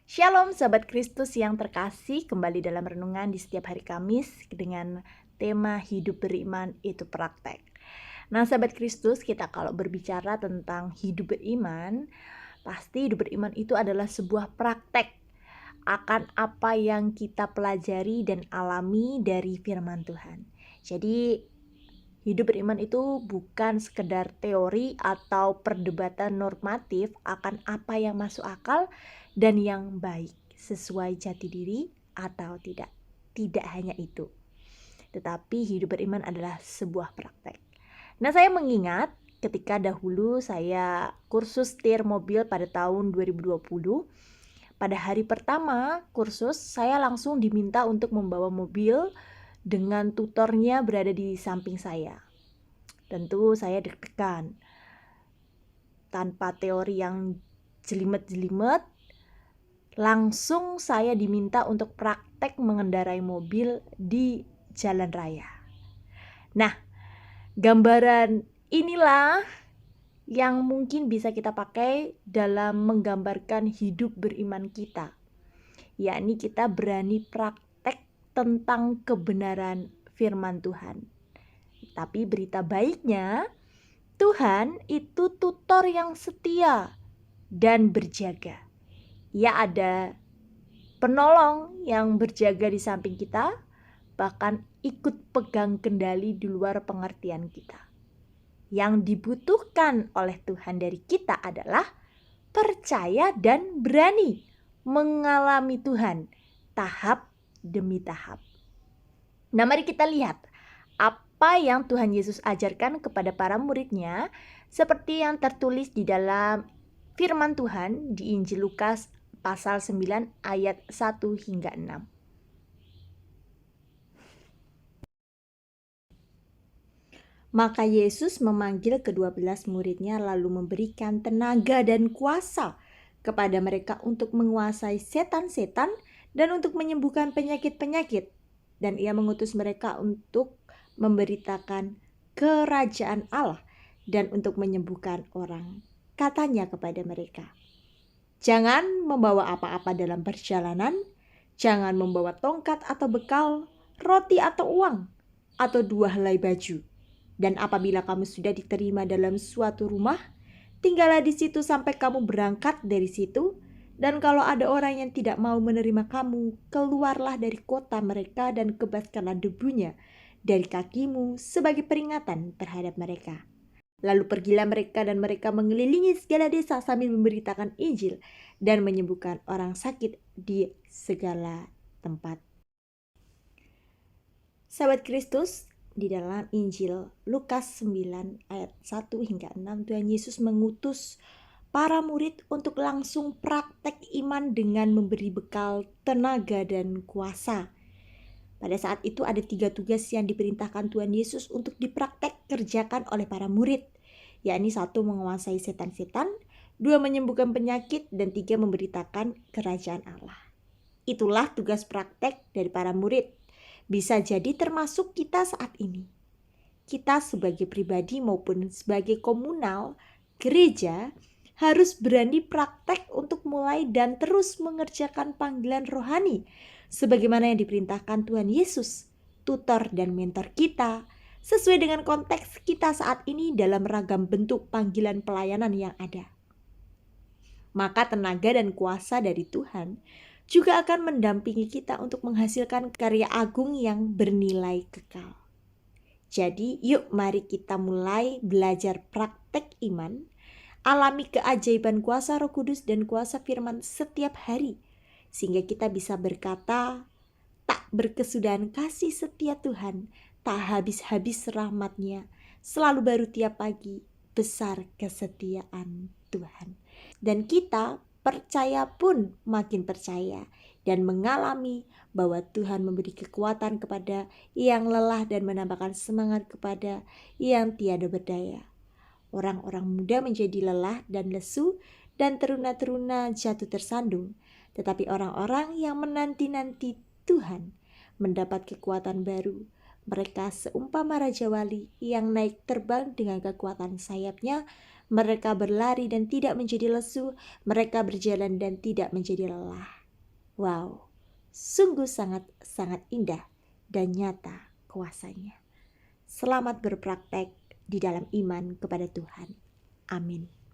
Shalom Sobat Kristus yang terkasih, kembali dalam renungan di setiap hari Kamis dengan tema hidup beriman itu praktek. Nah Sobat Kristus, kita kalau berbicara tentang hidup beriman, pasti hidup beriman itu adalah sebuah praktek akan apa yang kita pelajari dan alami dari firman Tuhan. Jadi hidup beriman itu bukan sekedar teori atau perdebatan normatif akan apa yang masuk akal dan yang baik sesuai jati diri atau tidak. Tidak hanya itu, tetapi hidup beriman adalah sebuah praktek. Nah, saya mengingat ketika dahulu saya kursus setir mobil pada tahun 2020. Pada hari pertama kursus, saya langsung diminta untuk membawa mobil dengan tutornya berada di samping saya. Tentu saya deg-degan. Tanpa teori yang jelimet-jelimet, langsung saya diminta untuk praktek mengendarai mobil di jalan raya. Nah, gambaran inilah yang mungkin bisa kita pakai dalam menggambarkan hidup beriman kita. Yakni kita berani praktek tentang kebenaran firman Tuhan. Tapi berita baiknya, Tuhan itu tutor yang setia dan berjaga. Ia ada penolong yang berjaga di samping kita, bahkan ikut pegang kendali di luar pengertian kita. Yang dibutuhkan oleh Tuhan dari kita adalah percaya dan berani mengalami Tuhan tahap demi tahap. Nah, mari kita lihat apa yang Tuhan Yesus ajarkan kepada para muridnya seperti yang tertulis di dalam firman Tuhan di Injil Lukas pasal 9 ayat 1 hingga 6. Maka Yesus memanggil ke-12 muridnya lalu memberikan tenaga dan kuasa kepada mereka untuk menguasai setan-setan dan untuk menyembuhkan penyakit-penyakit. Dan ia mengutus mereka untuk memberitakan kerajaan Allah dan untuk menyembuhkan orang. Katanya kepada mereka, jangan membawa apa-apa dalam perjalanan, jangan membawa tongkat atau bekal, roti atau uang, atau 2 helai baju. Dan apabila kamu sudah diterima dalam suatu rumah, tinggallah di situ sampai kamu berangkat dari situ. Dan kalau ada orang yang tidak mau menerima kamu, keluarlah dari kota mereka dan kebaskanlah debunya dari kakimu sebagai peringatan terhadap mereka. Lalu pergilah mereka dan mereka mengelilingi segala desa sambil memberitakan Injil dan menyembuhkan orang sakit di segala tempat. Sahabat Kristus, di dalam Injil Lukas 9 ayat 1 hingga 6, Tuhan Yesus mengutus para murid untuk langsung praktek iman dengan memberi bekal tenaga dan kuasa. Pada saat itu ada 3 tugas yang diperintahkan Tuhan Yesus untuk dipraktek kerjakan oleh para murid, yakni 1 menguasai setan-setan, 2 menyembuhkan penyakit, dan 3 memberitakan kerajaan Allah. Itulah tugas praktek dari para murid. Bisa jadi termasuk kita saat ini. Kita sebagai pribadi maupun sebagai komunal, gereja harus berani praktek untuk mulai dan terus mengerjakan panggilan rohani sebagaimana yang diperintahkan Tuhan Yesus, tutor dan mentor kita, sesuai dengan konteks kita saat ini dalam ragam bentuk panggilan pelayanan yang ada. Maka tenaga dan kuasa dari Tuhan juga akan mendampingi kita untuk menghasilkan karya agung yang bernilai kekal. Jadi yuk mari kita mulai belajar praktek iman, alami keajaiban kuasa Roh Kudus dan kuasa firman setiap hari, sehingga kita bisa berkata, tak berkesudahan kasih setia Tuhan, tak habis-habis rahmat-Nya, selalu baru tiap pagi, besar kesetiaan Tuhan. Dan kita percaya pun makin percaya dan mengalami bahwa Tuhan memberi kekuatan kepada yang lelah dan menambahkan semangat kepada yang tiada berdaya. Orang-orang muda menjadi lelah dan lesu dan teruna-teruna jatuh tersandung. Tetapi orang-orang yang menanti-nanti Tuhan mendapat kekuatan baru. Mereka seumpama Raja Wali yang naik terbang dengan kekuatan sayapnya. Mereka berlari dan tidak menjadi lesu, mereka berjalan dan tidak menjadi lelah. Wow, sungguh sangat-sangat indah dan nyata kuasanya. Selamat berpraktek di dalam iman kepada Tuhan. Amin.